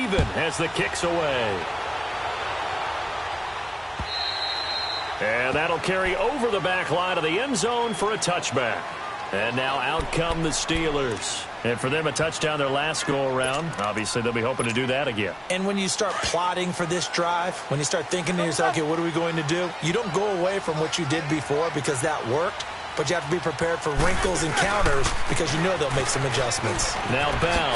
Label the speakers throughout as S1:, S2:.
S1: even as the kick's away. And that'll carry over the back line of the end zone for a touchback. And now out come the Steelers. And for them, a touchdown their last go-around. Obviously, they'll be hoping to do that again.
S2: And when you start plotting for this drive, when you start thinking to yourself, okay, what are we going to do? You don't go away from what you did before because that worked. But you have to be prepared for wrinkles and counters because you know they'll make some adjustments.
S1: Now Bell.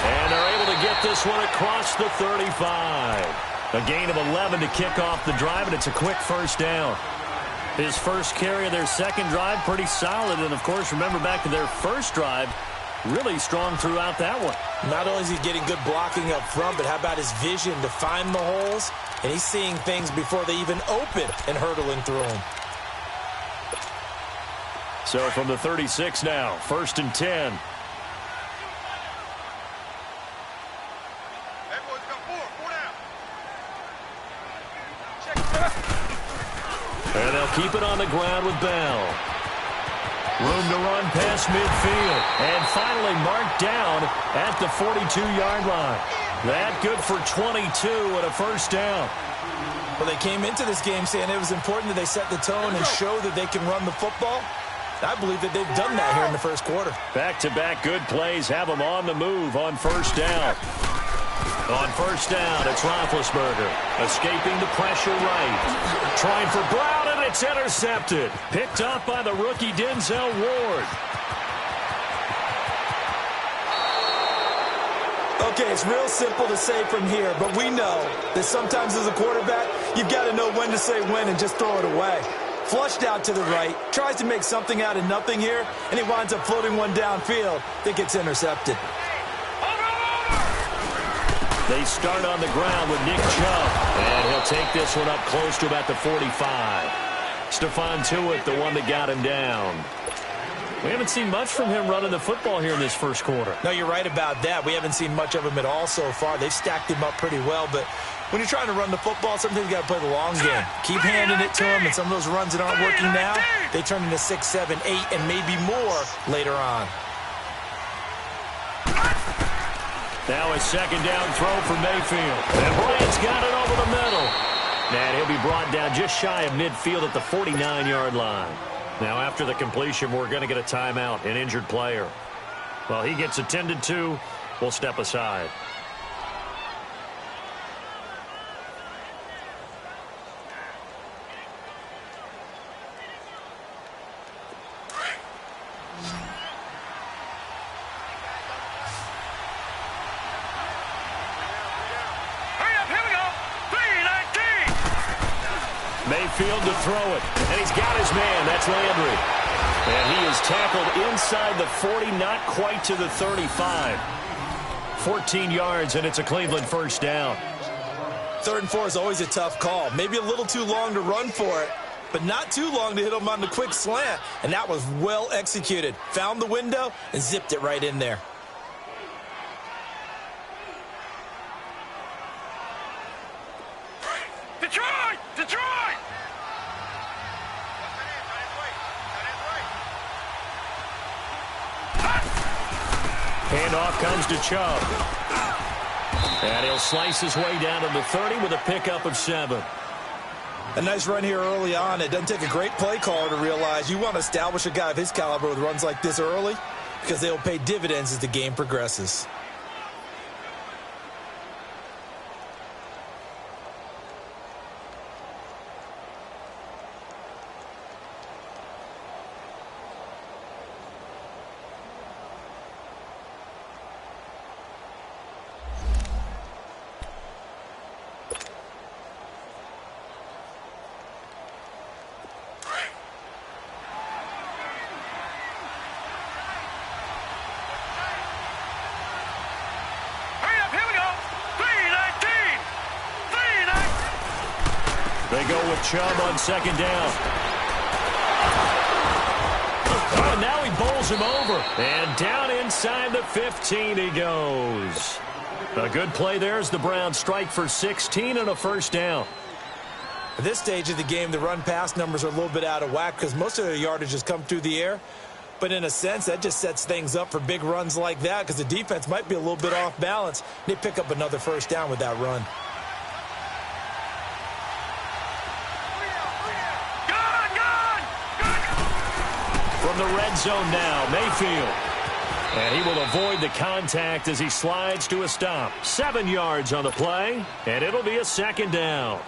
S1: And they're able to get this one across the 35. A gain of 11 to kick off the drive, and it's a quick first down. His first carry of their second drive, pretty solid. And, of course, remember back to their first drive, really strong throughout that one.
S2: Not only is he getting good blocking up front, but how about his vision to find the holes? And he's seeing things before they even open and hurdling through them.
S1: So from the 36 now, 1st and 10. And they'll keep it on the ground with Bell. Room to run past midfield. And finally marked down at the 42-yard line. That good for 22 and a first down.
S2: Well, they came into this game saying it was important that they set the tone and show that they can run the football. I believe that they've done that here in the first quarter.
S1: Back-to-back good plays have them on the move on first down. On first down, it's Roethlisberger. Escaping the pressure right. Trying for Brown, and it's intercepted. Picked up by the rookie Denzel Ward.
S2: Okay, it's real simple to say from here, but we know that sometimes as a quarterback, you've got to know when to say when and just throw it away. Flushed out to the right, tries to make something out of nothing here, and he winds up floating one downfield that gets intercepted.
S1: They start on the ground with Nick Chubb, and he'll take this one up close to about the 45. Stephon Tuitt, the one that got him down. We haven't seen much from him running the football here in this first quarter.
S2: No, you're right about that. We haven't seen much of him at all so far. They've stacked him up pretty well, but when you're trying to run the football, sometimes you got to play the long game. Keep handing it to him, and some of those runs that aren't working now, they turn into 6, 7, 8, and maybe more later on.
S1: Now a second down throw for Mayfield. And Bryant's got it over the middle. And he'll be brought down just shy of midfield at the 49-yard line. Now after the completion, we're going to get a timeout, an injured player. Well, he gets attended to. We'll step aside. Mayfield to throw it, and he's got his man. That's Landry. And he is tackled inside the 40, not quite to the 35. 14 yards, and it's a Cleveland first down.
S2: 3rd and 4 is always a tough call. Maybe a little too long to run for it, but not too long to hit him on the quick slant. And that was well executed. Found the window and zipped it right in there.
S3: Detroit! Detroit!
S1: Handoff comes to Chubb. And he'll slice his way down to the 30 with a pickup of 7.
S2: A nice run here early on. It doesn't take a great play caller to realize you want to establish a guy of his caliber with runs like this early because they'll pay dividends as the game progresses.
S1: They go with Chubb on second down. Oh, and now he bowls him over. And down inside the 15 he goes. A good play there as the Browns strike for 16 and a first down.
S2: At this stage of the game, the run-pass numbers are a little bit out of whack because most of their yardage has come through the air. But in a sense, that just sets things up for big runs like that because the defense might be a little bit off balance. They pick up another first down with that run.
S1: From the red zone now, Mayfield. And he will avoid the contact as he slides to a stop. 7 yards on the play, and it'll be a second down.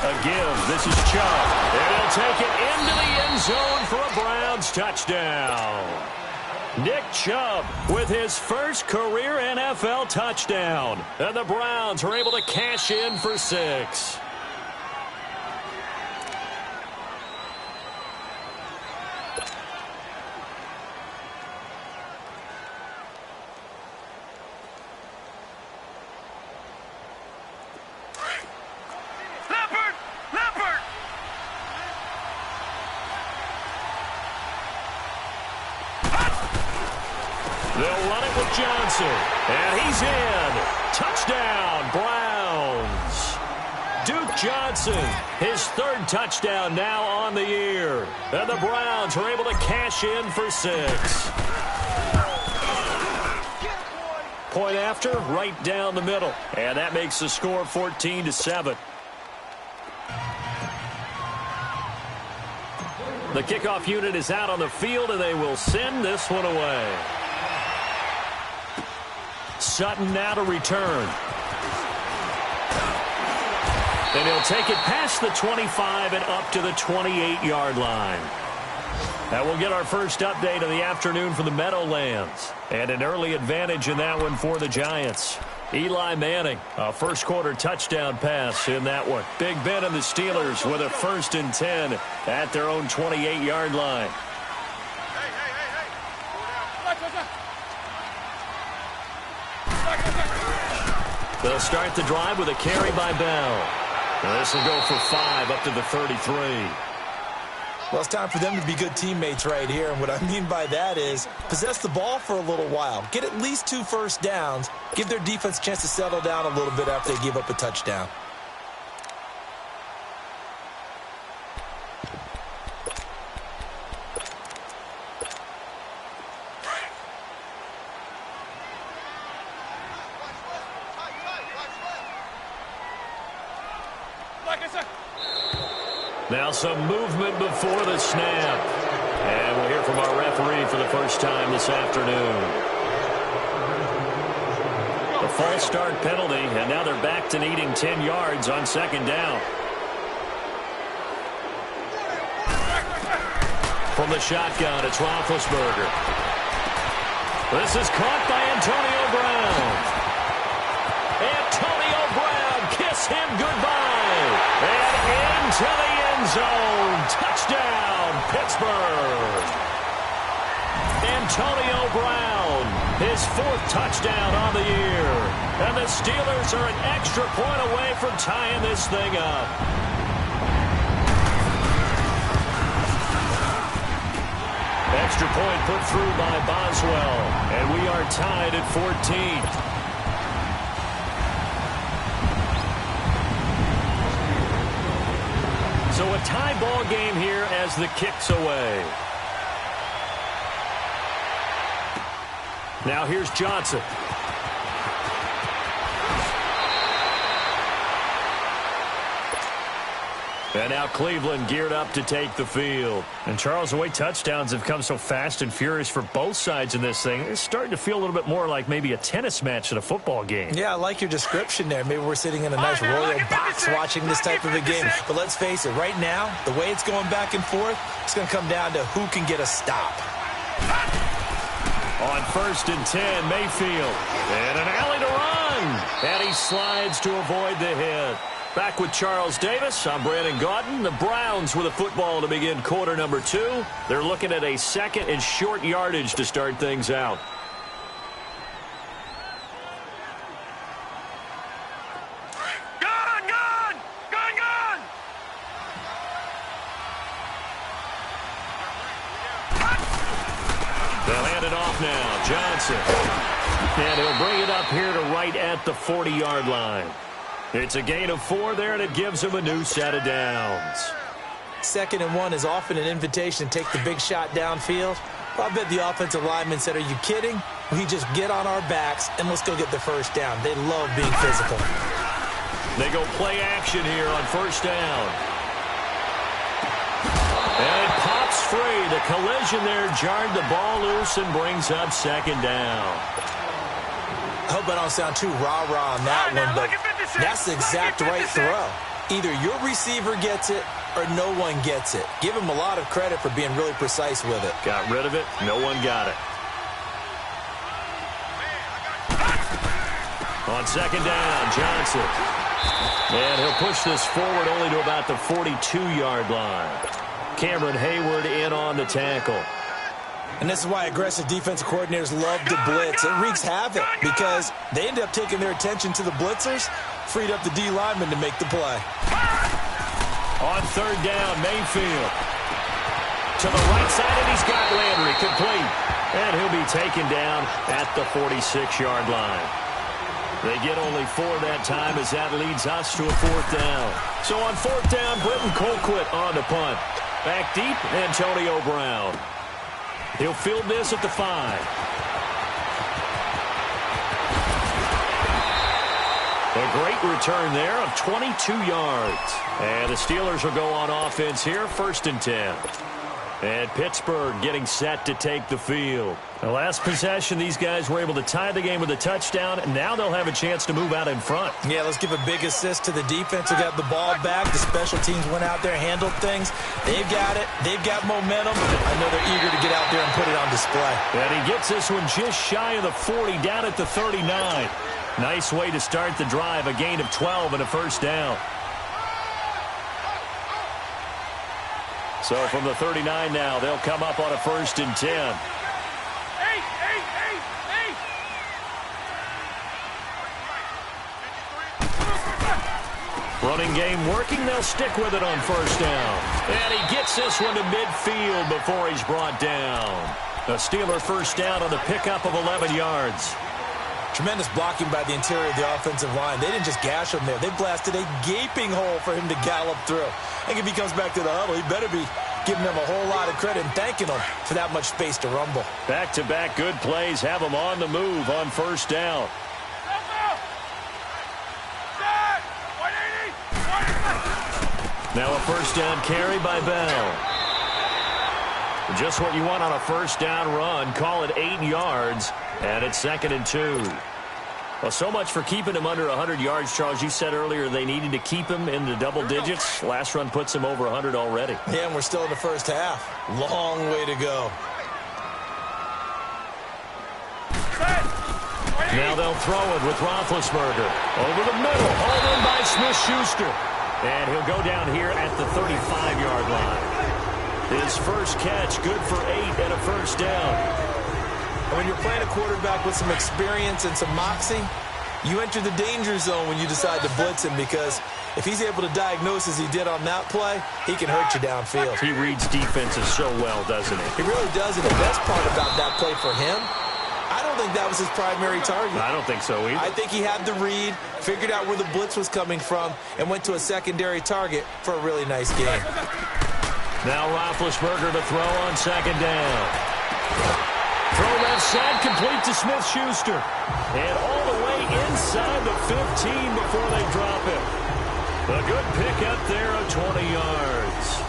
S1: A give. This is Chubb. And he'll take it into the end zone for a Browns touchdown. Nick Chubb with his first career NFL touchdown. And the Browns are able to cash in for 6. They'll run it with Johnson. And he's in. Touchdown, Browns. Duke Johnson, his 3rd touchdown now on the year. And the Browns are able to cash in for 6. Point after, right down the middle. And that makes the score 14-7. The kickoff unit is out on the field, and they will send this one away. Sutton now to return. And he'll take it past the 25 and up to the 28-yard line. That will get our first update of the afternoon for the Meadowlands. And an early advantage in that one for the Giants. Eli Manning, a first-quarter touchdown pass in that one. Big Ben and the Steelers with a 1st and 10 at their own 28-yard line. They'll start the drive with a carry by Bell. This will go for 5 up to the 33.
S2: Well, it's time for them to be good teammates right here. And what I mean by that is possess the ball for a little while. Get at least 2 first downs. Give their defense a chance to settle down a little bit after they give up a touchdown.
S1: Now some movement before the snap. And we'll hear from our referee for the first time this afternoon. The false start penalty, and now they're back to needing 10 yards on 2nd down. From the shotgun, it's Roethlisberger. This is caught by Antonio Brown. Antonio Brown, kiss him goodbye. And into the end zone. Touchdown, Pittsburgh. Antonio Brown, his 4th touchdown on the year. And the Steelers are an extra point away from tying this thing up. Extra point put through by Boswell. And we are tied at 14. So a tie ball game here as the kick's away. Now here's Johnson. And now Cleveland geared up to take the field. And Charles, the way touchdowns have come so fast and furious for both sides in this thing, it's starting to feel a little bit more like maybe a tennis match than a football game. Yeah, I like your description there. Maybe we're sitting in a nice royal box watching this type of a game. But let's face it, right now, the way it's going back and forth, it's going to come down to who can get a stop. On 1st and 10, Mayfield. And an alley to run. And he slides to avoid the hit. Back with Charles Davis, I'm Brandon Gaudin. The Browns with a football to begin quarter number 2. They're looking at a 2nd and short yardage to start things out.
S3: Gun!
S1: They'll hand it off now. Johnson. And he'll bring it up here to right at the 40-yard line. It's a gain of 4 there, and it gives him a new set of downs.
S2: 2nd and 1 is often an invitation to take the big shot downfield. Well, I bet the offensive lineman said, are you kidding? We just get on our backs and let's go get the first down. They love being physical.
S1: They go play action here on 1st down. And it pops free. The collision there jarred the ball loose and brings up 2nd down.
S2: I hope I don't sound too rah-rah on that one, but that's the exact right throw. Either your receiver gets it or no one gets it. Give him a lot of credit for being really precise with it.
S1: Got rid of it. No one got it. On 2nd down, Johnson. And he'll push this forward only to about the 42-yard line. Cameron Hayward in on the tackle.
S2: And this is why aggressive defensive coordinators love to blitz. It wreaks havoc because they end up taking their attention to the blitzers, freed up the D lineman to make the play.
S1: On 3rd down, Mayfield. To the right side, and he's got Landry complete. And he'll be taken down at the 46-yard line. They get only 4 that time as that leads us to a 4th down. So on 4th down, Britton Colquitt on the punt. Back deep, Antonio Brown. He'll field this at the 5. A great return there of 22 yards. And the Steelers will go on offense here, 1st and 10. And Pittsburgh getting set to take the field. The last possession, these guys were able to tie the game with a touchdown, and now they'll have a chance to move out in front.
S2: Yeah, let's give a big assist to the defense who got the ball back. The special teams went out there, handled things. They've got it. They've got momentum. I know they're eager to get out there and put it on display.
S1: And he gets this one just shy of the 40, down at the 39. Nice way to start the drive, a gain of 12 and a 1st down. So from the 39 now, they'll come up on a 1st and 10. Running game working. They'll stick with it on 1st down. And he gets this one to midfield before he's brought down. A Steeler 1st down on the pickup of 11 yards.
S2: Tremendous blocking by the interior of the offensive line. They didn't just gash him there. They blasted a gaping hole for him to gallop through. I think if he comes back to the huddle, he better be giving them a whole lot of credit and thanking them for that much space to rumble.
S1: Back-to-back good plays have them on the move on 1st down. Now a 1st down carry by Bell. Just what you want on a 1st down run. Call it 8 yards, and it's 2nd and 2. Well, so much for keeping him under 100 yards, Charles. You said earlier they needed to keep him in the double digits. Last run puts him over 100 already.
S2: Yeah, and we're still in the 1st half. Long way to go.
S1: Now they'll throw it with Roethlisberger. Over the middle, hauled in by Smith-Schuster. And he'll go down here at the 35-yard line. His first catch, good for 8 and a 1st down.
S2: When you're playing a quarterback with some experience and some moxie, you enter the danger zone when you decide to blitz him, because if he's able to diagnose as he did on that play, he can hurt you downfield.
S1: He reads defenses so well, doesn't he?
S2: He really does, and the best part about that play for him, I don't think that was his primary target.
S1: I don't think so either.
S2: I think he had the read, figured out where the blitz was coming from, and went to a secondary target for a really nice game.
S1: Now Roethlisberger to throw on 2nd down. Throw left side, complete to Smith-Schuster. And all the way inside the 15 before they drop it. A good pick up there of 20 yards.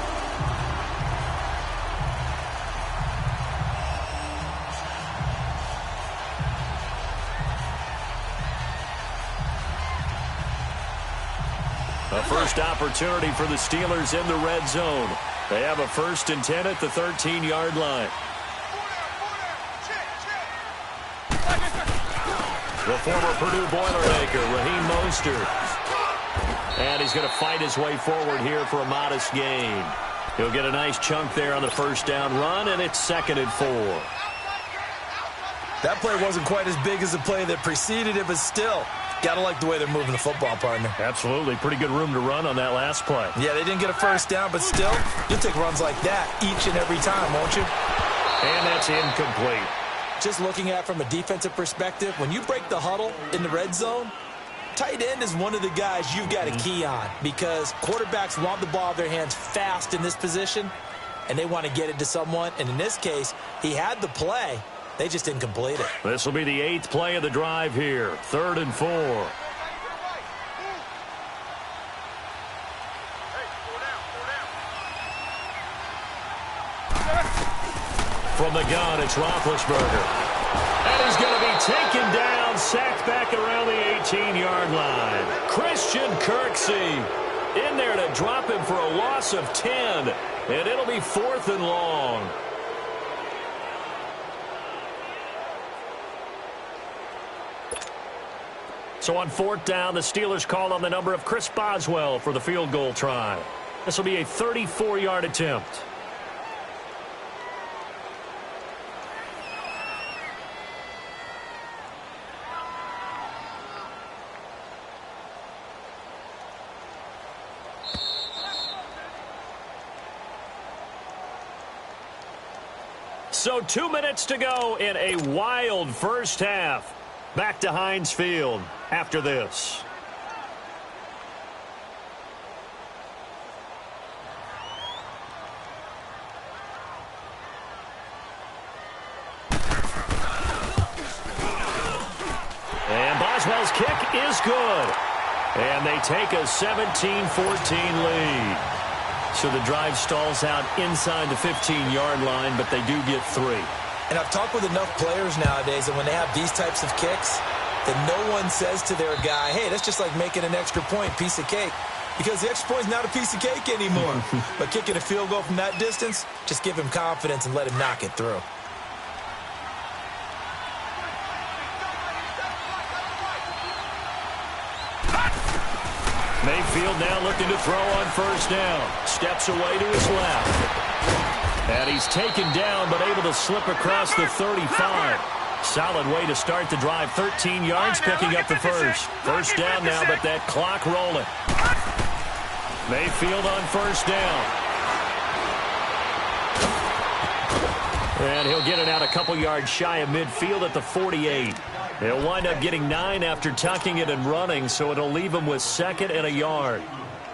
S1: A first opportunity for the Steelers in the red zone. They have a 1st and 10 at the 13-yard line. The former Purdue Boilermaker, Raheem Mostert. And he's going to fight his way forward here for a modest gain. He'll get a nice chunk there on the 1st down run, and it's 2nd and 4.
S2: That play wasn't quite as big as the play that preceded it, but still, got to like the way they're moving the football, partner.
S1: Absolutely. Pretty good room to run on that last play.
S2: Yeah, they didn't get a 1st down, but still, you'll take runs like that each and every time, won't you?
S1: And that's incomplete.
S2: Just looking at it from a defensive perspective, when you break the huddle in the red zone, tight end is one of the guys you've got to key on because quarterbacks want the ball in their hands fast in this position, and they want to get it to someone. And in this case, he had the play. They just didn't complete it.
S1: This will be the 8th play of the drive here. 3rd and 4. From the gun, it's Roethlisberger. And he's going to be taken down, sacked back around the 18-yard line. Christian Kirksey in there to drop him for a loss of 10. And it'll be 4th and long. So on 4th down, the Steelers call on the number of Chris Boswell for the field goal try. This will be a 34-yard attempt. So 2 minutes to go in a wild first half. Back to Heinz Field after this. And Boswell's kick is good. And they take a 17-14 lead. So the drive stalls out inside the 15-yard line, but they do get 3.
S2: And I've talked with enough players nowadays that when they have these types of kicks, that no one says to their guy, hey, that's just like making an extra point, piece of cake. Because the extra point is not a piece of cake anymore. But kicking a field goal from that distance, just give him confidence and let him knock it through.
S1: Mayfield now looking to throw on first down. Steps away to his left. And he's taken down but able to slip across the 35. Solid way to start the drive. 13 yards picking up the first. First down now, but that clock rolling. Mayfield on first down. And he'll get it out a couple yards shy of midfield at the 48. He'll wind up getting 9 after tucking it and running, so it'll leave him with 2nd and a yard.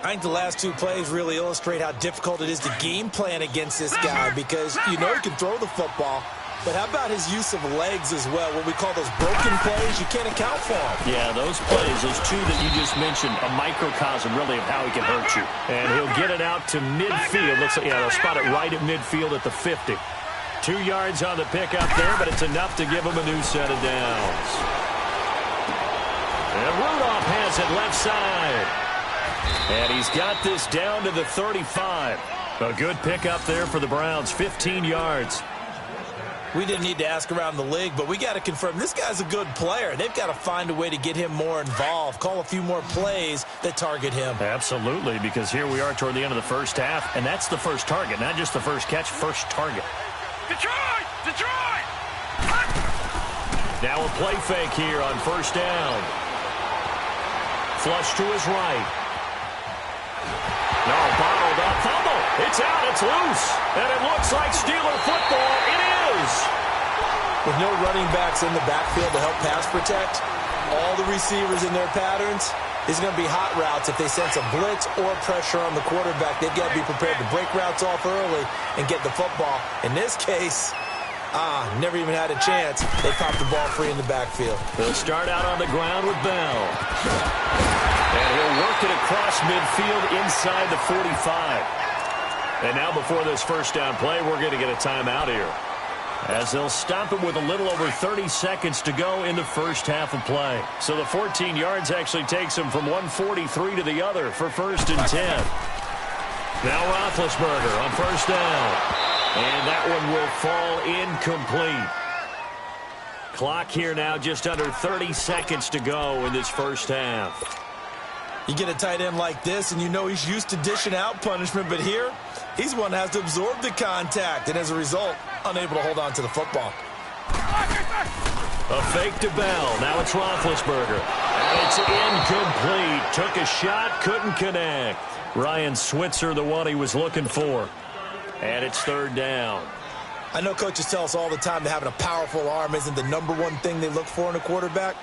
S2: I think the last 2 plays really illustrate how difficult it is to game plan against this guy because you know he can throw the football, but how about his use of legs as well, what we call those broken plays? You can't account for them.
S1: Yeah, those plays, those 2 that you just mentioned, a microcosm really of how he can hurt you. And he'll get it out to midfield. Looks like, yeah, they'll spot it right at midfield at the 50. 2 yards on the pickup there, but it's enough to give him a new set of downs. And Rudolph has it left side. And he's got this down to the 35. A good pickup there for the Browns, 15 yards.
S2: We didn't need to ask around the league, but we got to confirm this guy's a good player. They've got to find a way to get him more involved, call a few more plays that target him.
S1: Absolutely, because here we are toward the end of the first half, and that's the first target, not just the first catch, first target.
S3: Detroit! Detroit!
S1: Now a play fake here on first down. Flush to his right. No, bottled up. Fumble. It's out. It's loose. And it looks like Steeler football. It is.
S2: With no running backs in the backfield to help pass protect, all the receivers in their patterns, is going to be hot routes if they sense a blitz or pressure on the quarterback. They've got to be prepared to break routes off early and get the football. In this case, never even had a chance. They popped the ball free in the backfield.
S1: They'll start out on the ground with Bell. And he'll work it across midfield inside the 45. And now before this first down play, we're going to get a timeout here, as they'll stop him with a little over 30 seconds to go in the first half of play. So the 14 yards actually takes him from 143 to the other for 1st and 10. Now Roethlisberger on first down. And that one will fall incomplete. Clock here now just under 30 seconds to go in this first half.
S2: You get a tight end like this, and you know he's used to dishing out punishment, but here, he's one that has to absorb the contact, and as a result, unable to hold on to the football.
S1: A fake to Bell. Now it's Roethlisberger. And it's incomplete. Took a shot, couldn't connect. Ryan Switzer, the one he was looking for. And it's 3rd down.
S2: I know coaches tell us all the time that having a powerful arm isn't the #1 thing they look for in a quarterback.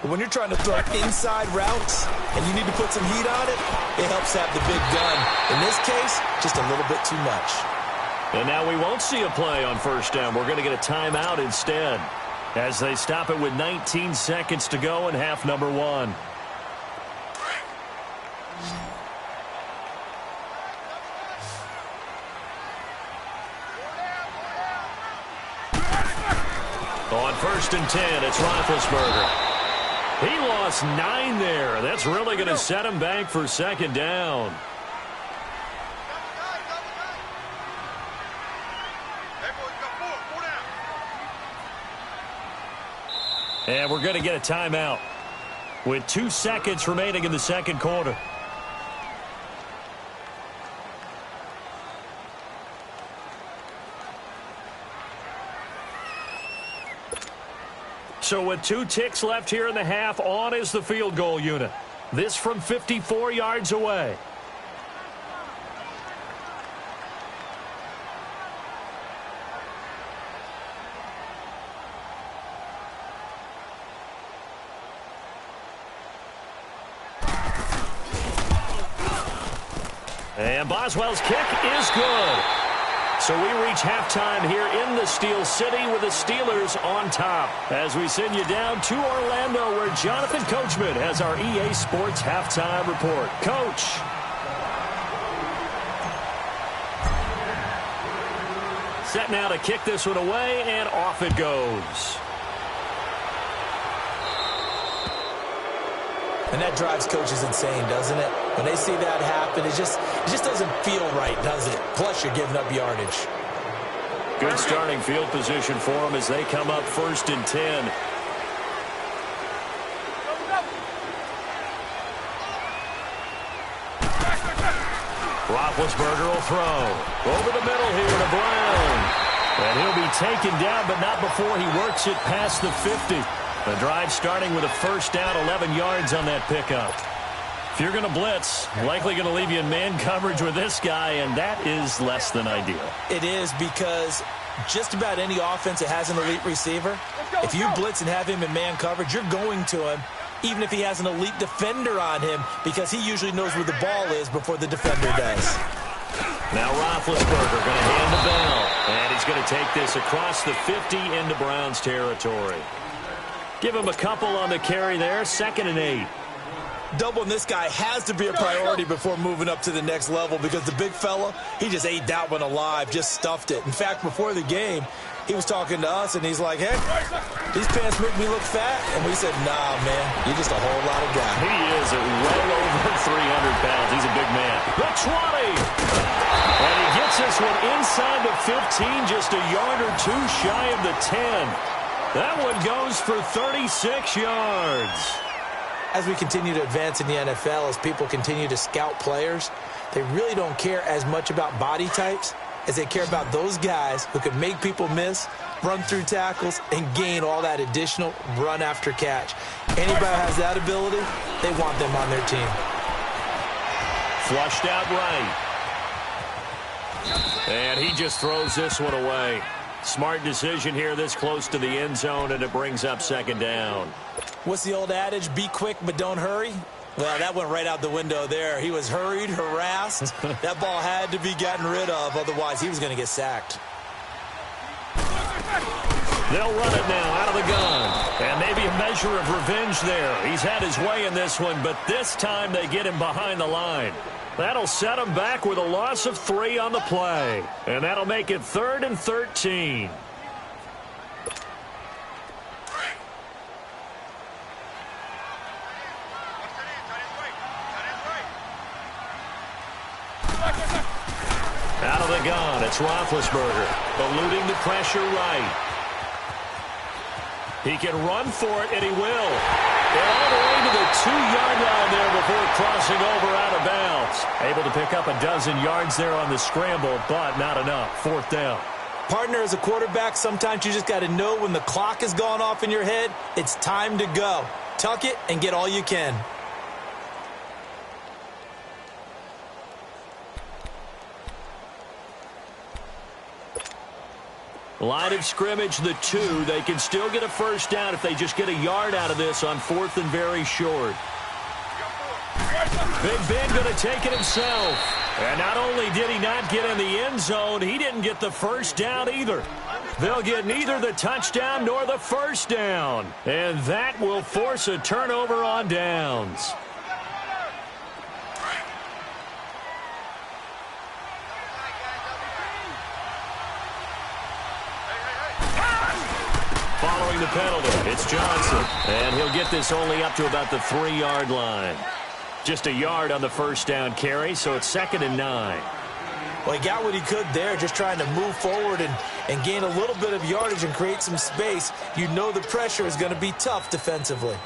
S2: But when you're trying to throw inside routes and you need to put some heat on it, it helps have the big gun. In this case, just a little bit too much.
S1: And now we won't see a play on first down. We're going to get a timeout instead as they stop it with 19 seconds to go in half number 1. On 1st and 10, it's Roethlisberger. He lost 9 there. That's really going to set him back for 2nd down. And we're going to get a timeout with 2 seconds remaining in the 2nd quarter. So with 2 ticks left here in the half, on is the field goal unit. This from 54 yards away. And Boswell's kick is good. So we reach halftime here in the Steel City with the Steelers on top. As we send you down to Orlando where Jonathan Coachman has our EA Sports halftime report. Coach. Set now to kick this one away, and off it goes.
S2: And that drives coaches insane, doesn't it? When they see that happen, it just doesn't feel right, does it? Plus, you're giving up yardage.
S1: Good starting field position for them as they come up 1st and 10. Roethlisberger will throw. Over the middle here to Brown. And he'll be taken down, but not before he works it past the 50. The drive starting with a 1st down, 11 yards on that pickup. If you're going to blitz, likely going to leave you in man coverage with this guy, and that is less than ideal.
S2: It is, because just about any offense that has an elite receiver, if you blitz and have him in man coverage, you're going to him, even if he has an elite defender on him, because he usually knows where the ball is before the defender does.
S1: Now Roethlisberger going to hand the bell, and he's going to take this across the 50 into Browns territory. Give him a couple on the carry there, 2nd and 8.
S2: Doubling this guy has to be a priority before moving up to the next level, because the big fella, he just ate that one alive, just stuffed it. In fact, before the game, he was talking to us, and he's like, hey, these pants make me look fat. And we said, nah, man, you're just a whole lot of guy.
S1: He is at well over 300 pounds. He's a big man. The 20. And he gets this one inside the 15, just a yard or 2 shy of the 10. That one goes for 36 yards.
S2: As we continue to advance in the NFL, as people continue to scout players, they really don't care as much about body types as they care about those guys who can make people miss, run through tackles, and gain all that additional run after catch. Anybody who has that ability, they want them on their team.
S1: Flushed out right. And he just throws this one away. Smart decision here this close to the end zone, and it brings up 2nd down.
S2: What's the old adage? Be quick, but don't hurry. Well, that went right out the window there. He was hurried, harassed. That ball had to be gotten rid of, otherwise he was going to get sacked.
S1: They'll run it now out of the gun. And maybe a measure of revenge there. He's had his way in this one, but this time they get him behind the line. That'll set him back with a loss of 3 on the play. And that'll make it 3rd and 13. Out of the gun, it's Roethlisberger, eluding the pressure right. He can run for it, and he will. And all the way to the 2-yard line there before crossing over out of bounds. Able to pick up a dozen yards there on the scramble, but not enough. 4th down.
S2: Partner, as a quarterback, sometimes you just got to know when the clock has gone off in your head, it's time to go. Tuck it and get all you can.
S1: Line of scrimmage, the 2. They can still get a first down if they just get a yard out of this on 4th and very short. Big Ben going to take it himself. And not only did he not get in the end zone, he didn't get the first down either. They'll get neither the touchdown nor the first down. And that will force a turnover on downs. Following the penalty, it's Johnson. And he'll get this only up to about the 3-yard line. Just a yard on the first down carry, so it's 2nd and 9.
S2: Well, he got what he could there, just trying to move forward and gain a little bit of yardage and create some space. You know the pressure is going to be tough defensively.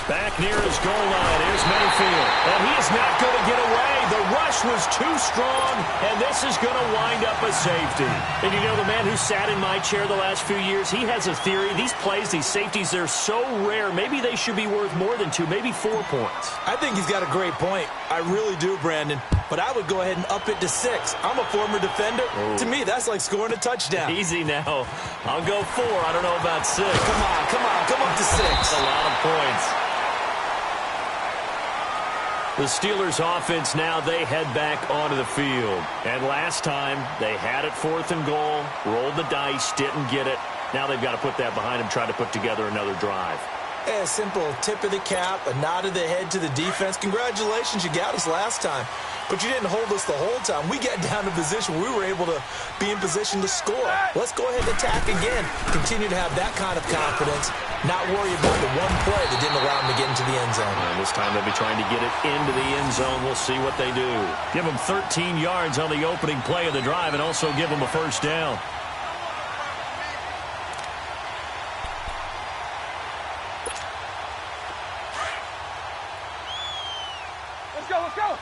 S1: Back near his goal line, here's Mayfield. And he is not going to get away. The rush was too strong, and this is going to wind up a safety. And you know, the man who sat in my chair the last few years, he has a theory. These plays, these safeties, they're so rare. Maybe they should be worth more than 2, maybe 4 points.
S2: I think he's got a great point. I really do, Brandon. But I would go ahead and up it to 6. I'm a former defender. To me, that's like scoring a touchdown.
S1: Easy now. I'll go 4. I don't know about 6.
S2: Come up to 6.
S1: That's a lot of points. The Steelers offense now, they head back onto the field. And last time, they had it 4th and goal, rolled the dice, didn't get it. Now they've got to put that behind them, try to put together another drive.
S2: A simple tip of the cap, a nod of the head to the defense. Congratulations, you got us last time. But you didn't hold us the whole time. We got down to position where we were able to be in position to score. Let's go ahead and attack again. Continue to have that kind of confidence. Not worry about the one play that didn't allow them to get into the end zone.
S1: And this time they'll be trying to get it into the end zone. We'll see what they do. Give them 13 yards on the opening play of the drive and also give them a first down.
S3: Let's go, let's go.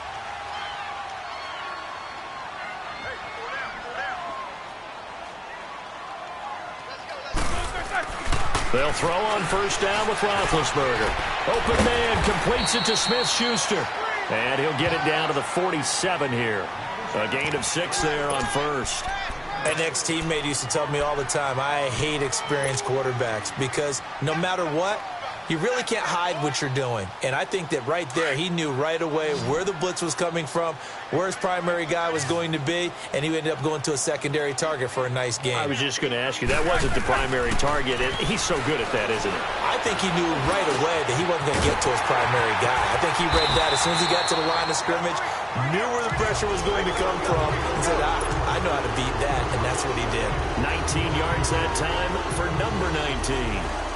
S1: They'll throw on first down with Roethlisberger. Open man completes it to Smith-Schuster. And he'll get it down to the 47 here. A gain of 6 there on first.
S2: An ex-teammate used to tell me all the time, I hate experienced quarterbacks because no matter what, you really can't hide what you're doing. And I think that right there, he knew right away where the blitz was coming from, where his primary guy was going to be, and he ended up going to a secondary target for a nice game.
S1: I was just going to ask you, that wasn't the primary target, and he's so good at that, isn't he?
S2: I think he knew right away that he wasn't going to get to his primary guy. I think he read that as soon as he got to the line of scrimmage, knew where the pressure was going to come from, and said, I know how to beat that, and that's what he did.
S1: 19 yards that time for number 19.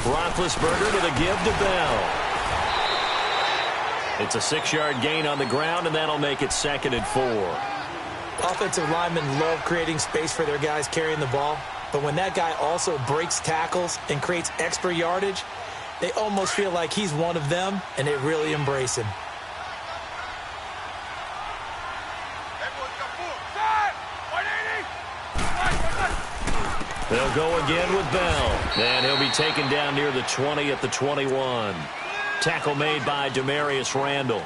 S1: Roethlisberger with a give to Bell. It's a 6-yard gain on the ground, and that'll make it 2nd and 4.
S2: Offensive linemen love creating space for their guys carrying the ball, but when that guy also breaks tackles and creates extra yardage, they almost feel like he's one of them, and they really embrace him.
S1: They'll go again with Bell. And he'll be taken down near the 20 at the 21. Tackle made by Demarius Randall.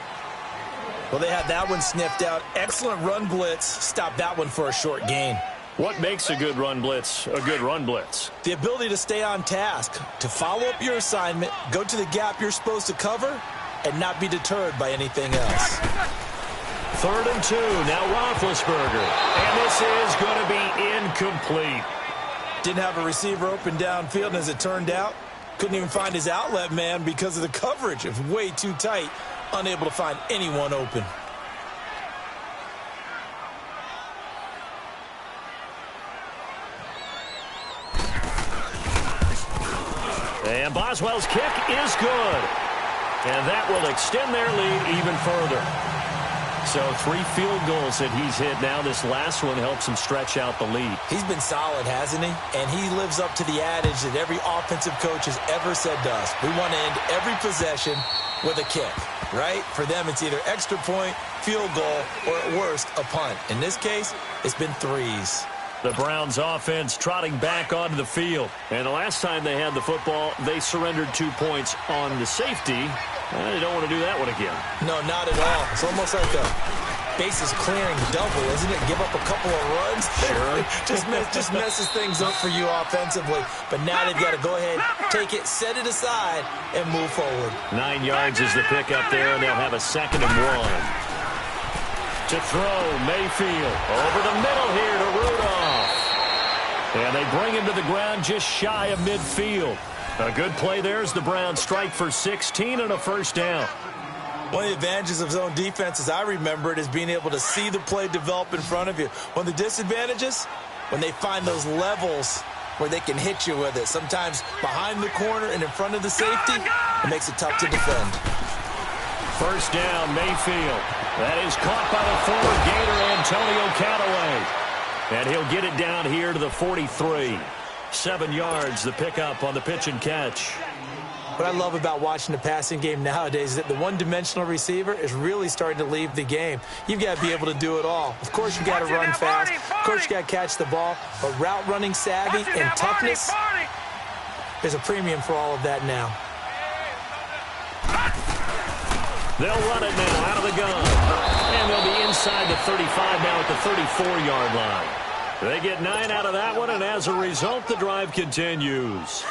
S2: Well, they had that one sniffed out. Excellent run blitz. Stopped that one for a short gain.
S1: What makes a good run blitz a good run blitz?
S2: The ability to stay on task, to follow up your assignment, go to the gap you're supposed to cover, and not be deterred by anything else.
S1: 3rd and 2. Now Roethlisberger. And this is going to be incomplete.
S2: Didn't have a receiver open downfield, and as it turned out, couldn't even find his outlet man because of the coverage. It was way too tight, unable to find anyone open.
S1: And Boswell's kick is good. And that will extend their lead even further. So 3 field goals that he's hit now. This last one helps him stretch out the lead.
S2: He's been solid, hasn't he? And he lives up to the adage that every offensive coach has ever said to us. We want to end every possession with a kick. right? For them, it's either extra point, field goal, or at worst, a punt. In this case, it's been threes.
S1: The Browns offense trotting back onto the field. And the last time they had the football, they surrendered 2 points on the safety. They don't want to do that one again.
S2: No, not at all. It's almost like a bases clearing double, isn't it? Give up a couple of runs.
S1: Sure.
S2: just messes things up for you offensively. But now they've got to go ahead, take it, set it aside, and move forward.
S1: 9 yards is the pickup there, and they'll have a 2nd and 1. To throw, Mayfield over the middle here to Rudolph. And they bring him to the ground just shy of midfield. A good play there as the Browns strike for 16 and a first down.
S2: One of the advantages of zone defense, as I remember it, is being able to see the play develop in front of you. One of the disadvantages, when they find those levels where they can hit you with it, sometimes behind the corner and in front of the safety, it makes it tough to defend.
S1: First down, Mayfield. That is caught by the former Gator, Antonio Callaway. And he'll get it down here to the 43. 7 yards, the pickup on the pitch and catch.
S2: What I love about watching the passing game nowadays is that the one-dimensional receiver is really starting to leave the game. You've got to be able to do it all. Of course, you've got to run fast. Of course, you've got to catch the ball. But route running savvy and toughness, there's a premium for all of that now.
S1: They'll run it now out of the gun. And they'll be inside the 35 now at the 34-yard line. They get 9 out of that one, and as a result, the drive continues.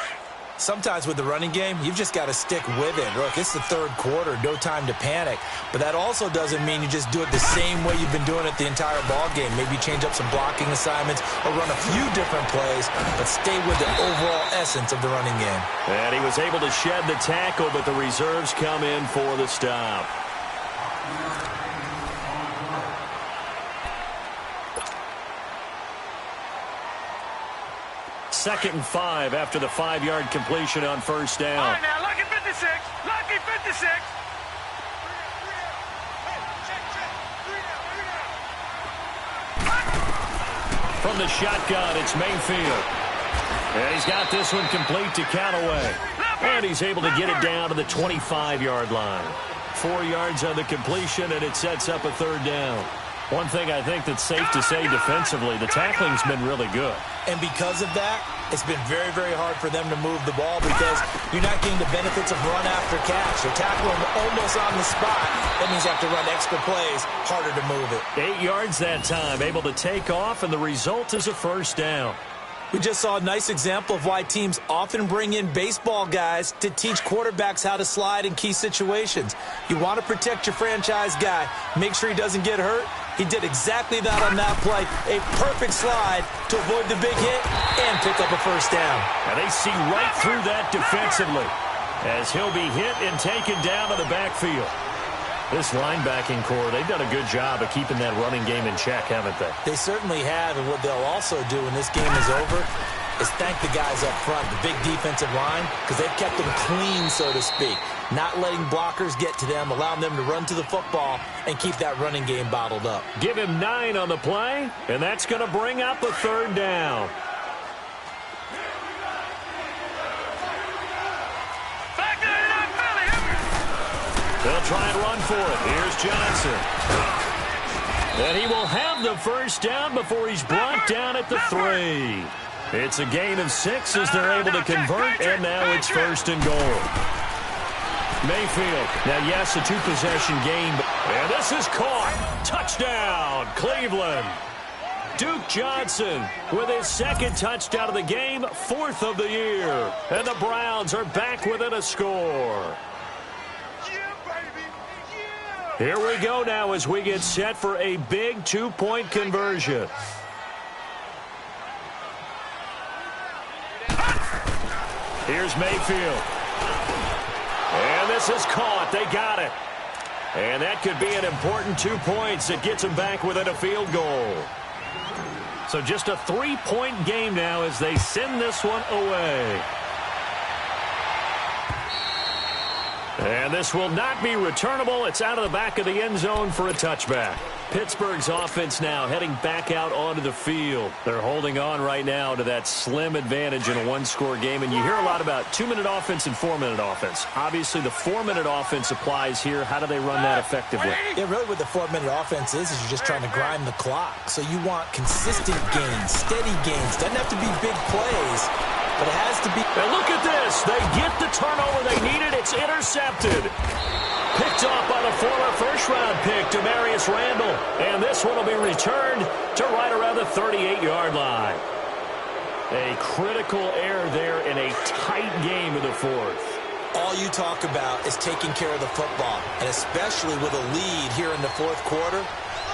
S2: Sometimes with the running game, you've just got to stick with it. Look, it's the third quarter, no time to panic. But that also doesn't mean you just do it the same way you've been doing it the entire ball game. Maybe change up some blocking assignments or run a few different plays, but stay with the overall essence of the running game.
S1: And he was able to shed the tackle, but the reserves come in for the stop. Second and 5 after the 5-yard completion on first down.
S3: All right, now, lucky 56. Lucky 56.
S1: From the shotgun, it's Mayfield. And he's got this one complete to Callaway. And he's able to get it down to the 25-yard line. 4 yards on the completion, and it sets up a third down. One thing I think that's safe to say defensively, the tackling's been really good.
S2: And because of that, it's been very, very hard for them to move the ball because you're not getting the benefits of run after catch. You're tackling almost on the spot. That means you have to run extra plays, harder to move it.
S1: 8 yards that time, able to take off, and the result is a first down.
S2: We just saw a nice example of why teams often bring in baseball guys to teach quarterbacks how to slide in key situations. You want to protect your franchise guy. Make sure he doesn't get hurt. He did exactly that on that play. A perfect slide to avoid the big hit and pick up a first down.
S1: And they see right through that defensively as he'll be hit and taken down to the backfield. This linebacking core, they've done a good job of keeping that running game in check, haven't they?
S2: They certainly have, and what they'll also do when this game is over is thank the guys up front, the big defensive line, because they've kept them clean, so to speak. Not letting blockers get to them, allowing them to run to the football and keep that running game bottled up.
S1: Give him 9 on the play, and that's going to bring up a third down. They'll try and run for it. Here's Johnson. And he will have the first down before he's brought down at the 3. It's a gain of 6 as they're able to convert, and now it's first and goal. Mayfield. Now, yes, a 2-possession game, and this is caught. Touchdown, Cleveland. Duke Johnson with his 2nd touchdown of the game, 4th of the year. And the Browns are back within a score. Here we go now as we get set for a big 2-point conversion. Here's Mayfield. And this is caught. They got it. And that could be an important 2 points. It gets them back within a field goal. So just a 3-point game now as they send this one away. And this will not be returnable. It's out of the back of the end zone for a touchback. Pittsburgh's offense now heading back out onto the field. They're holding on right now to that slim advantage in a one-score game. And you hear a lot about 2-minute offense and 4-minute offense. Obviously, the 4-minute offense applies here. How do they run that effectively?
S2: Yeah, really what the 4-minute offense is you're just trying to grind the clock. So you want consistent gains, steady gains. Doesn't have to be big plays, but it has to be.
S1: And look at this. They get the turnover they needed. It's intercepted. Picked off by the former first-round pick, Demarius Randall. And this one will be returned to right around the 38-yard line. A critical error there in a tight game in the fourth.
S2: All you talk about is taking care of the football, and especially with a lead here in the fourth quarter.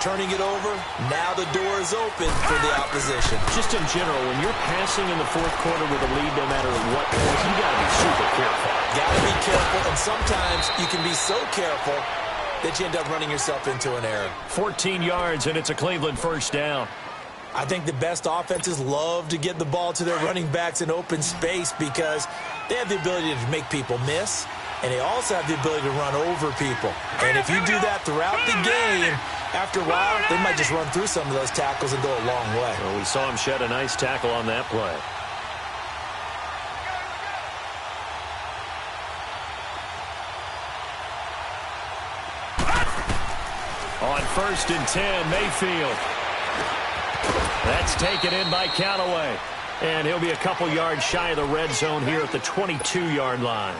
S2: Turning it over, now the door is open for the opposition.
S1: Just in general, when you're passing in the fourth quarter with a lead, no matter what point, you got to be super careful.
S2: Got to be careful, and sometimes you can be so careful that you end up running yourself into an error.
S1: 14 yards, and it's a Cleveland first down.
S2: I think the best offenses love to get the ball to their running backs in open space because they have the ability to make people miss, and they also have the ability to run over people. And if you do that throughout the game, after a while, they might just run through some of those tackles and go a long way.
S1: Well, we saw him shed a nice tackle on that play. On 1st and 10, Mayfield. That's taken in by Callaway. And he'll be a couple yards shy of the red zone here at the 22-yard line.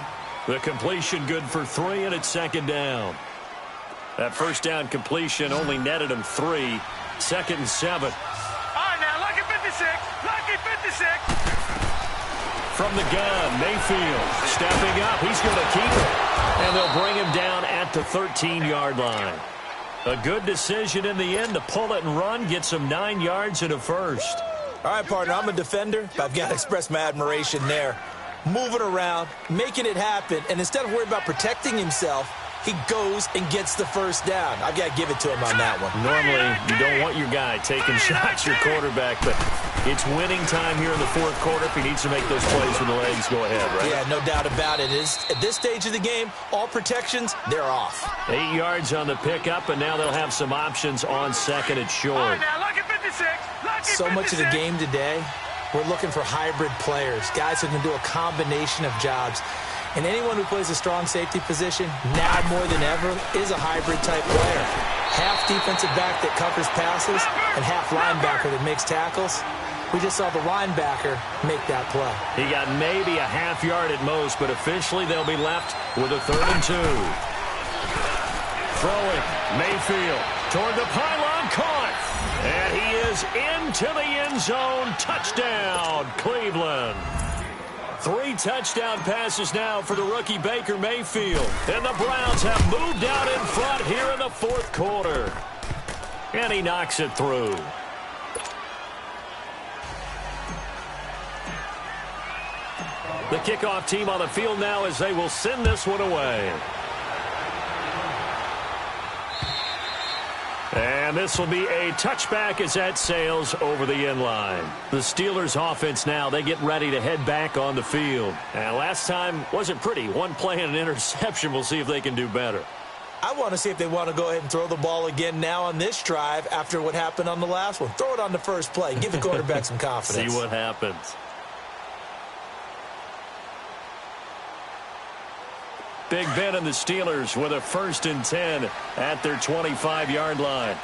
S1: The completion good for 3, and it's 2nd down. That first down completion only netted him 3. 2nd and 7.
S3: All right, now, lucky 56. Lucky 56.
S1: From the gun, Mayfield stepping up. He's going to keep it. And they'll bring him down at the 13-yard line. A good decision in the end to pull it and run. Get some 9 yards and a first.
S2: All right, partner, I'm a defender, but I've got to express my admiration there. Moving around, making it happen, and instead of worrying about protecting himself, he goes and gets the first down. I've got to give it to him on that one.
S1: Normally, you don't want your guy taking shots, your quarterback, but it's winning time here in the fourth quarter. If he needs to make those plays with the legs, go ahead, right?
S2: Yeah, no doubt about it. At this stage of the game, all protections, they're off.
S1: 8 yards on the pickup, and now they'll have some options on 2nd and short.
S3: All right, now, lucky 56. Lucky
S2: So
S3: 56.
S2: much of the game today, we're looking for hybrid players, guys who can do a combination of jobs. And anyone who plays a strong safety position, now more than ever, is a hybrid-type player. Half defensive back that covers passes and half linebacker that makes tackles. We just saw the linebacker make that play.
S1: He got maybe a half yard at most, but officially they'll be left with a 3rd and 2. Throwing, Mayfield toward the pylon, caught. And he is into the end zone. Touchdown, Cleveland. 3 touchdown passes now for the rookie Baker Mayfield. And the Browns have moved out in front here in the fourth quarter. And he knocks it through. The kickoff team on the field now as they will send this one away. And this will be a touchback as that sails over the end line. The Steelers offense now, they get ready to head back on the field. And last time wasn't pretty. One play and an interception. We'll see if they can do better.
S2: I want to see if they want to go ahead and throw the ball again now on this drive after what happened on the last one. Throw it on the first play. Give the quarterback some confidence.
S1: See what happens. Big Ben and the Steelers with a 1st and 10 at their 25-yard line.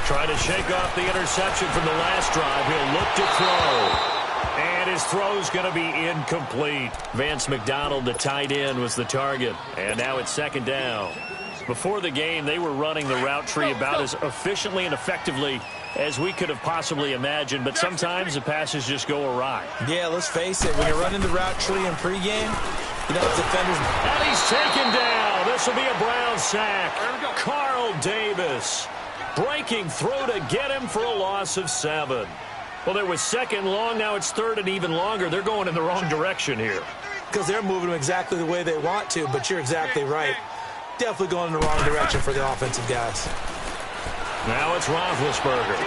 S1: Trying to shake off the interception from the last drive. He'll look to throw. And his throw's going to be incomplete. Vance McDonald, the tight end, was the target. And now it's 2nd down. Before the game, they were running the route tree about as efficiently and effectively as we could have possibly imagined, but sometimes the passes just go awry.
S2: Yeah, let's face it. When you're running the route tree in pregame, you know, defenders.
S1: And he's taken down. This will be a Brown sack. Carl Davis breaking through to get him for a loss of 7. Well, there was 2nd long. Now it's 3rd and even longer. They're going in the wrong direction here.
S2: Because they're moving them exactly the way they want to, but you're exactly right. Definitely going in the wrong direction for the offensive guys.
S1: Now it's Roethlisberger.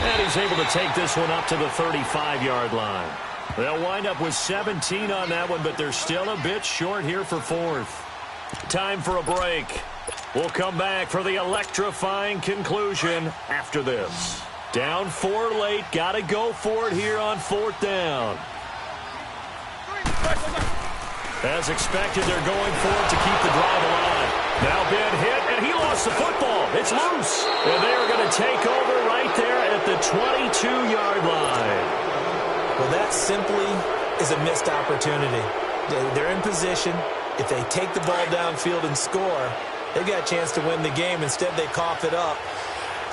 S1: And he's able to take this one up to the 35-yard line. They'll wind up with 17 on that one, but they're still a bit short here for 4th. Time for a break. We'll come back for the electrifying conclusion after this. Down 4 late. Got to go for it here on 4th down. As expected, they're going for it to keep the drive alive. Now Ben hit, and he lost the football. It's loose. And they are going to take over right there at the 22-yard line.
S2: Well, that simply is a missed opportunity. They're in position. If they take the ball downfield and score, they've got a chance to win the game. Instead, they cough it up.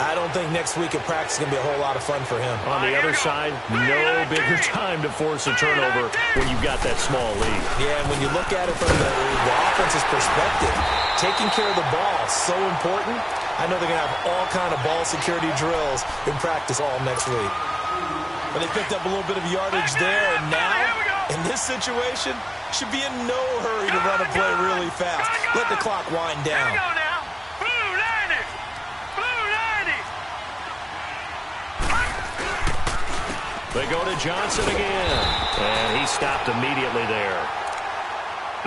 S2: I don't think next week at practice is going to be a whole lot of fun for him.
S1: On the other side, no bigger time to force a turnover when you've got that small lead.
S2: Yeah, and when you look at it from the offense's perspective, taking care of the ball is so important. I know they're going to have all kind of ball security drills in practice all next week. But they picked up a little bit of yardage there, and now, in this situation, should be in no hurry to run a play really fast. Let the clock wind down.
S1: They go to Johnson again, and he stopped immediately there.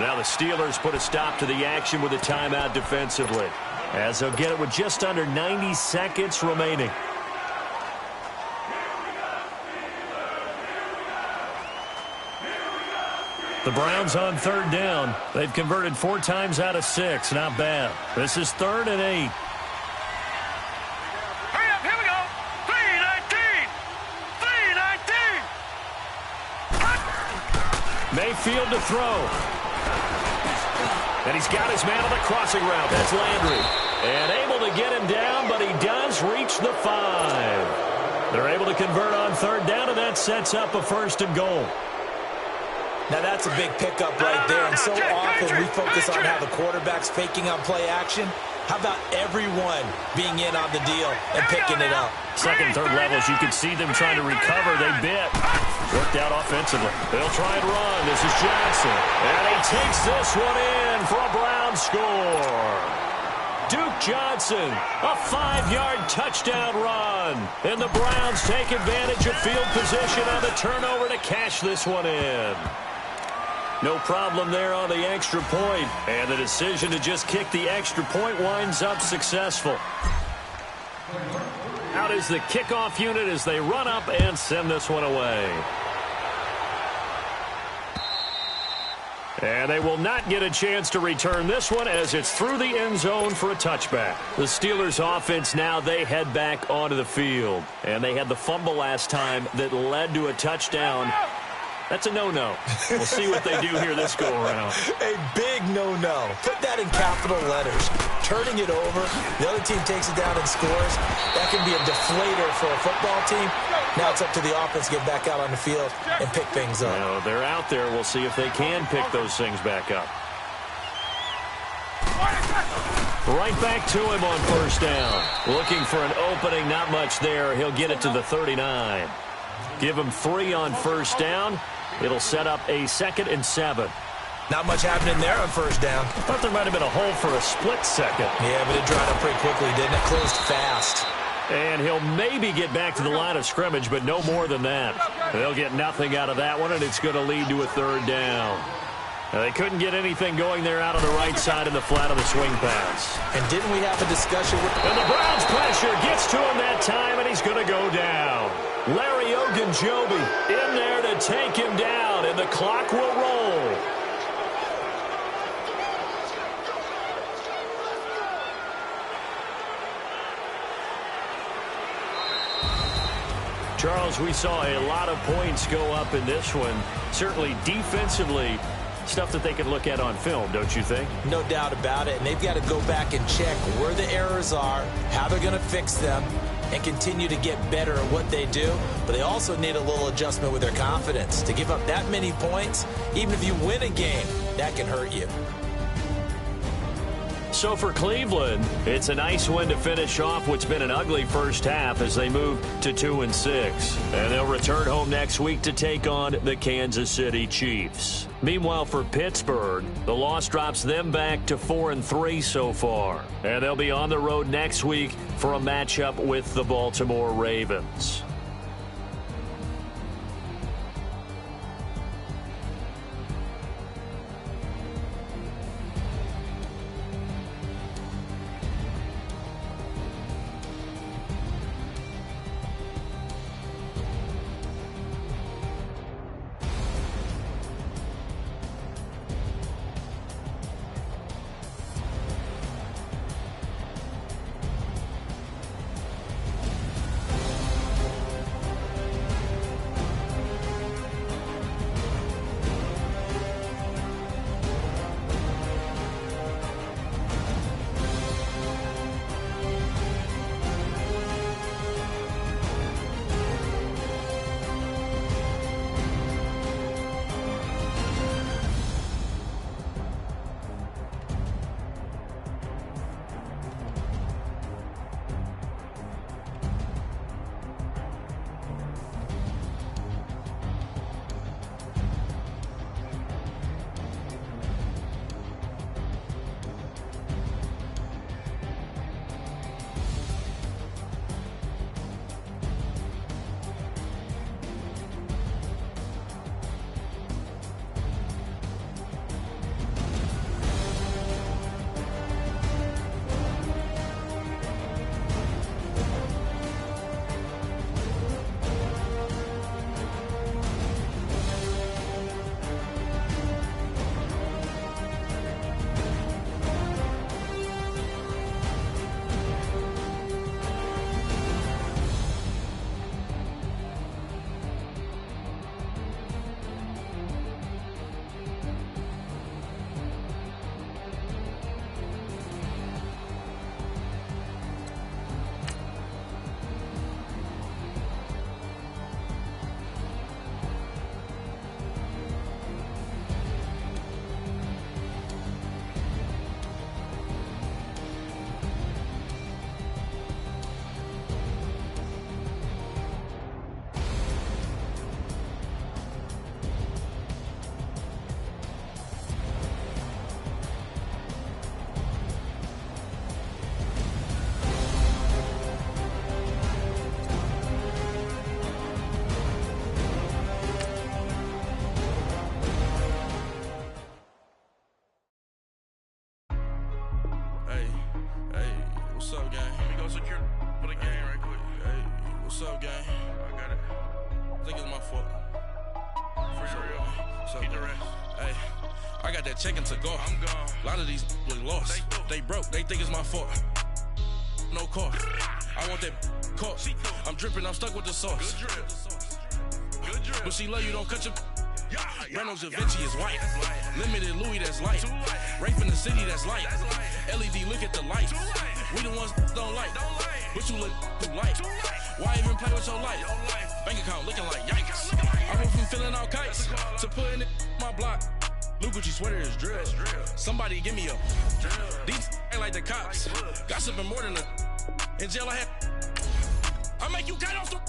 S1: Now the Steelers put a stop to the action with a timeout defensively, as they'll get it with just under 90 seconds remaining. The Browns on 3rd down. They've converted 4 times out of 6. Not bad. This is 3rd and 8.
S3: Hurry up, here we go. 3-19.
S1: Mayfield to throw. And he's got his man on the crossing route. That's Landry. And able to get him down, but he does reach the 5. They're able to convert on 3rd down, and that sets up a 1st and goal.
S2: Now, that's a big pickup right there, and so often we focus on how the quarterback's faking on play action. How about everyone being in on the deal and picking it up?
S1: Second, third levels, you can see them trying to recover. They bit. Worked out offensively. They'll try and run. This is Johnson. And he takes this one in for a Brown score. Duke Johnson, a 5-yard touchdown run. And the Browns take advantage of field position on the turnover to cash this one in. No problem there on the extra point. And the decision to just kick the extra point winds up successful. Out is the kickoff unit as they run up and send this one away. And they will not get a chance to return this one as it's through the end zone for a touchback. The Steelers offense now, they head back onto the field. And they had the fumble last time that led to a touchdown. That's a no-no. We'll see what they do here this go-around.
S2: A big no-no. Put that in capital letters. Turning it over, the other team takes it down and scores. That can be a deflator for a football team. Now it's up to the offense to get back out on the field and pick things up.
S1: Well, they're out there. We'll see if they can pick those things back up. Right back to him on 1st down. Looking for an opening, not much there. He'll get it to the 39. Give him 3 on 1st down. It'll set up a 2nd and 7.
S2: Not much happening there on 1st down.
S1: Thought there might have been a hole for a split second.
S2: Yeah, but it dried up pretty quickly, didn't it? Closed fast.
S1: And he'll maybe get back to the line of scrimmage, but no more than that. They'll get nothing out of that one, and it's going to lead to a 3rd down. Now, they couldn't get anything going there out on the right side of the flat of the swing pass.
S2: And didn't we have a discussion with...
S1: And the Browns pressure gets to him that time, and he's going to go down. Larry Ogunjobi in there to take him down, and the clock will roll. Charles, we saw a lot of points go up in this one. Certainly defensively, stuff that they can look at on film, don't you think?
S2: No doubt about it. And they've got to go back and check where the errors are, how they're going to fix them, and continue to get better at what they do. But they also need a little adjustment with their confidence. To give up that many points, even if you win a game, that can hurt you.
S1: So for Cleveland, it's a nice win to finish off what's been an ugly first half as they move to 2-6. And they'll return home next week to take on the Kansas City Chiefs. Meanwhile, for Pittsburgh, the loss drops them back to 4-3 so far. And they'll be on the road next week for a matchup with the Baltimore Ravens.
S4: What's up, gang?
S3: Let me go secure for the game right quick.
S4: Hey, what's up, gang?
S3: I got it.
S4: I think it's my fault.
S3: For real. Keep the rest.
S4: Hey, I got that check to go.
S3: I'm gone.
S4: A lot of these was lost. They broke. They think it's my fault. No car. I want that car. I'm dripping. I'm stuck with the sauce.
S3: Good drip. Good drip.
S4: But she love you. Don't cut your.
S3: Yeah.
S4: Reynolds Da Vinci is white.
S3: That's light.
S4: Limited Louis, that's light.
S3: Too light.
S4: Rape in the city, that's light.
S3: That's light.
S4: LED, look at the lights.
S3: Too light.
S4: We the ones don't like.
S3: Don't like.
S4: But you look too light.
S3: Too light.
S4: Why even play with your life?
S3: Your life.
S4: Bank account looking like yikes.
S3: Looking like
S4: I went from filling out kites
S3: That's a call.
S4: to putting it in my block. Blue Gucci sweater is drill.
S3: That's drill.
S4: Somebody give me a.
S3: Drill.
S4: These ain't like the cops.
S3: Like bugs.
S4: Gossiping more than a. In jail I had. I make you cut off the.